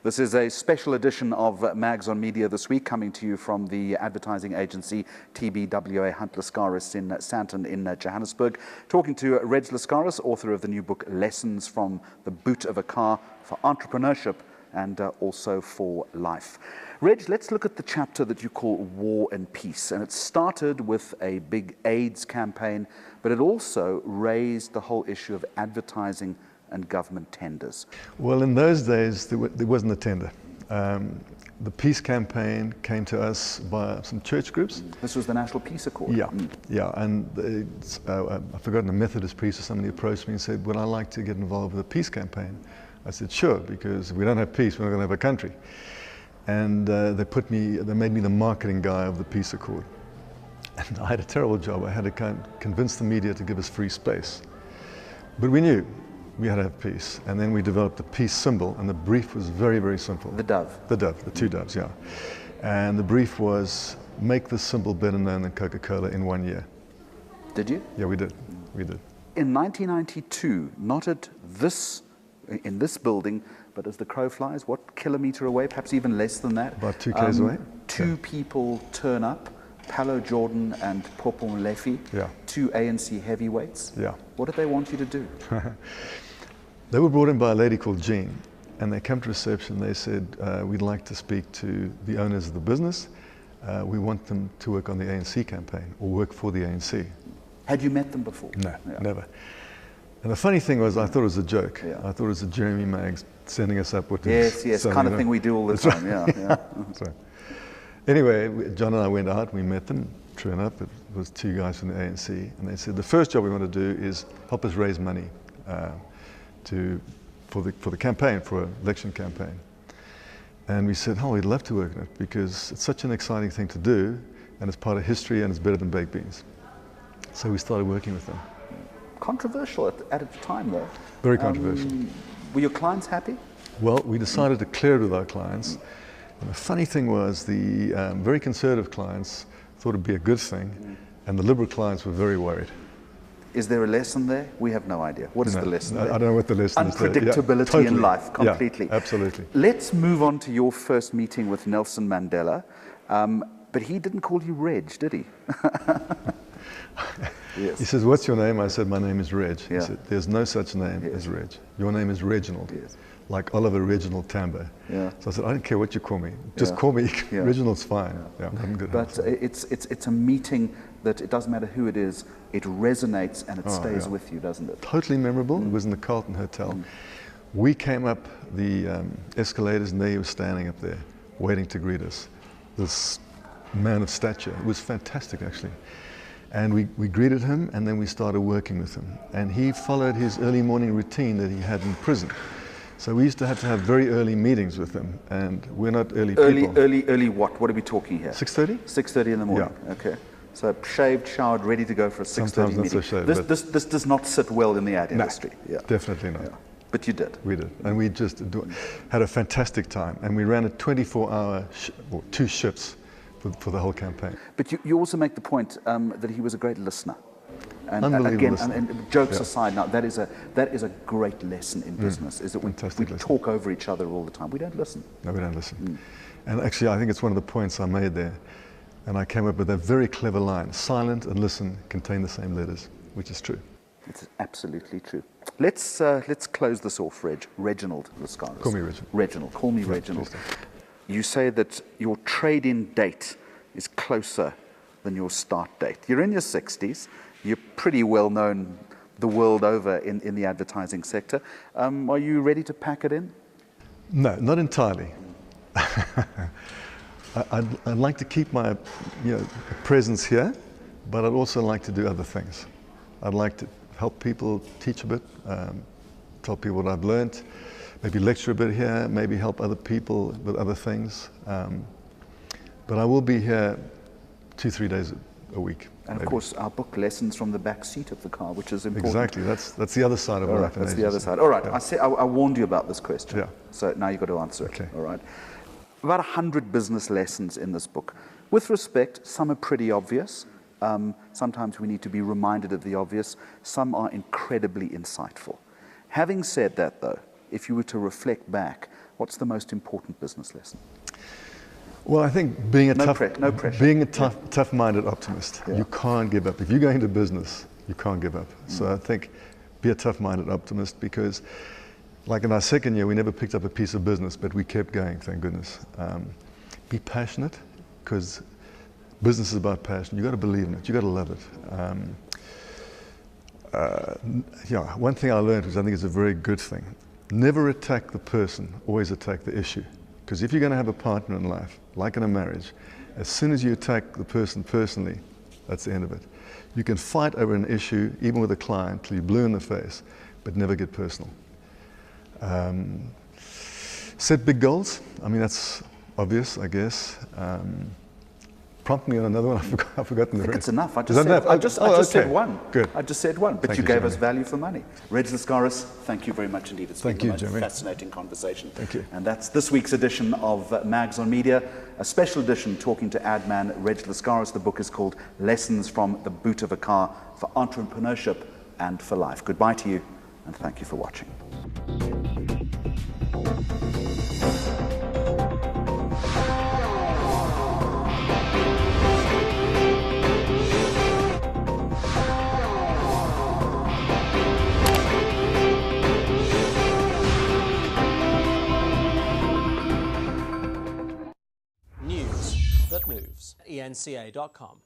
This is a special edition of Mags on Media this week, coming to you from the advertising agency TBWA Hunt Lascaris in Sandton in Johannesburg. Talking to Reg Lascaris, author of the new book Lessons from the Boot of a Car for Entrepreneurship and also for Life. Reg, let's look at the chapter that you call War and Peace. And it started with a big AIDS campaign, but it also raised the whole issue of advertising and government tenders. Well, in those days, there wasn't a tender. The peace campaign came to us by some church groups. This was the National Peace Accord. Yeah, yeah. And I've forgotten, a Methodist priest or somebody approached me and said, would I like to get involved with a peace campaign? I said, sure, because if we don't have peace, we're not going to have a country. And they made me the marketing guy of the Peace Accord. And I had a terrible job. I had to convince the media to give us free space. But we knew we had to have peace. And then we developed the peace symbol, and the brief was very, very simple. The dove. The dove, the two doves, yeah. And the brief was, make this symbol better known than Coca-Cola in 1 year. Did you? Yeah, we did. We did. In 1992, not in this building, but as the crow flies, what kilometre away, perhaps even less than that? About 2 k's away. Two people turn up, Paulo Jordan and Popo Molefe, yeah. Two ANC heavyweights. Yeah. What did they want you to do? They were brought in by a lady called Jean, and they came to reception. They said, we'd like to speak to the owners of the business. We want them to work on the ANC campaign or work for the ANC. Had you met them before? No, never. And the funny thing was, I thought it was a joke. Yeah. I thought it was a Jeremy Maggs sending us up with this. Yes, kind of thing we do all the time. Right. Yeah. So, anyway, John and I went out, we met them. True enough, it was 2 guys from the ANC, and they said, the first job we want to do is help us raise money for the campaign, for an election campaign. And we said, oh, we'd love to work on it because it's such an exciting thing to do, and it's part of history, and it's better than baked beans. So we started working with them. Controversial at its time, though. Very controversial. Were your clients happy? Well, we decided to clear it with our clients. And the funny thing was, the very conservative clients thought it'd be a good thing, and the liberal clients were very worried. Is there a lesson there? We have no idea. What is the lesson there? I don't know what the lesson is. Unpredictability totally. in life, completely. Yeah, absolutely. Let's move on to your first meeting with Nelson Mandela. But he didn't call you Reg, did he? Yes. He says, what's your name? I said, my name is Reg. Yeah. He said, there's no such name as Reg. Your name is Reginald, like Oliver Reginald Tambo. Yeah. So I said, I don't care what you call me. Just call me Reginald's fine. Yeah, I'm good. But it's a meeting that it doesn't matter who it is, it resonates and it stays with you, doesn't it? Totally memorable. It was in the Carlton Hotel. We came up the escalators, and there he was standing up there, waiting to greet us. This man of stature. It was fantastic, actually. And we greeted him, and then we started working with him. And he followed his early morning routine that he had in prison. So we used to have very early meetings with him, and we're not early people. Early what? What are we talking here? 6:30? 6:30 in the morning. Yeah. Okay. So shaved, showered, ready to go for a 6:30 meeting. Sometimes not so shaved. This does not sit well in the ad industry. No, definitely not. Yeah. But you did. We did. And we just had a fantastic time. And we ran a 24-hour, 2 shifts for the whole campaign. But you also make the point that he was a great listener. And Unbelievable again, listener. and jokes aside, now that is a great lesson in business. Is that we talk over each other all the time. We don't listen. No, we don't listen. And actually, I think it's one of the points I made there. And I came up with a very clever line: silent and listen contain the same letters, which is true. It's absolutely true. Let's close this off, Reginald Lascaris. Call me Reginald. Reginald. Call me Reginald. You say that your trade-in date is closer than your start date. You're in your 60s. You're pretty well known the world over in the advertising sector. Are you ready to pack it in? No, not entirely. I'd like to keep my presence here, but I'd also like to do other things. I'd like to help people, teach a bit, tell people what I've learned, maybe lecture a bit here, maybe help other people with other things. But I will be here 2-3 days a week. And of course, our book, Lessons from the Back Seat of the Car, which is important. Exactly, that's the other side of life. That's the other side. All right, I warned you about this question. Yeah. So now you've got to answer it. Okay. All right. About 100 business lessons in this book. With respect, some are pretty obvious. Sometimes we need to be reminded of the obvious. Some are incredibly insightful. Having said that, though, if you were to reflect back, What's the most important business lesson? Well, I think being a No pressure. being a tough-minded optimist. Yeah. You can't give up. If you go into business, you can't give up. So I think be a tough-minded optimist, because like in our second year, we never picked up a piece of business, but we kept going, thank goodness. Be passionate, because business is about passion. You got to believe in it. You got to love it. Yeah, one thing I learned, which I think is a very good thing: never attack the person, always attack the issue. Because if you're going to have a partner in life, like in a marriage, as soon as you attack the person personally, that's the end of it. You can fight over an issue, even with a client, till you're blue in the face, but never get personal. Set big goals. I mean, that's obvious, I guess. Prompt me on another one. I've forgotten the rest. It's enough. I Is that enough? I just said okay. one. Good. I just said one, but Thank you you, gave Jeremy. us value for money. Reg Lascaris, thank you very much indeed. It's Thank been you, the most Jeremy. fascinating conversation. Thank you. And that's this week's edition of Mags on Media, a special edition talking to ad man Reg Lascaris. The book is called Lessons from the Boot of a Car for Entrepreneurship and for Life. Goodbye to you, and thank you for watching. News that moves. enca.com.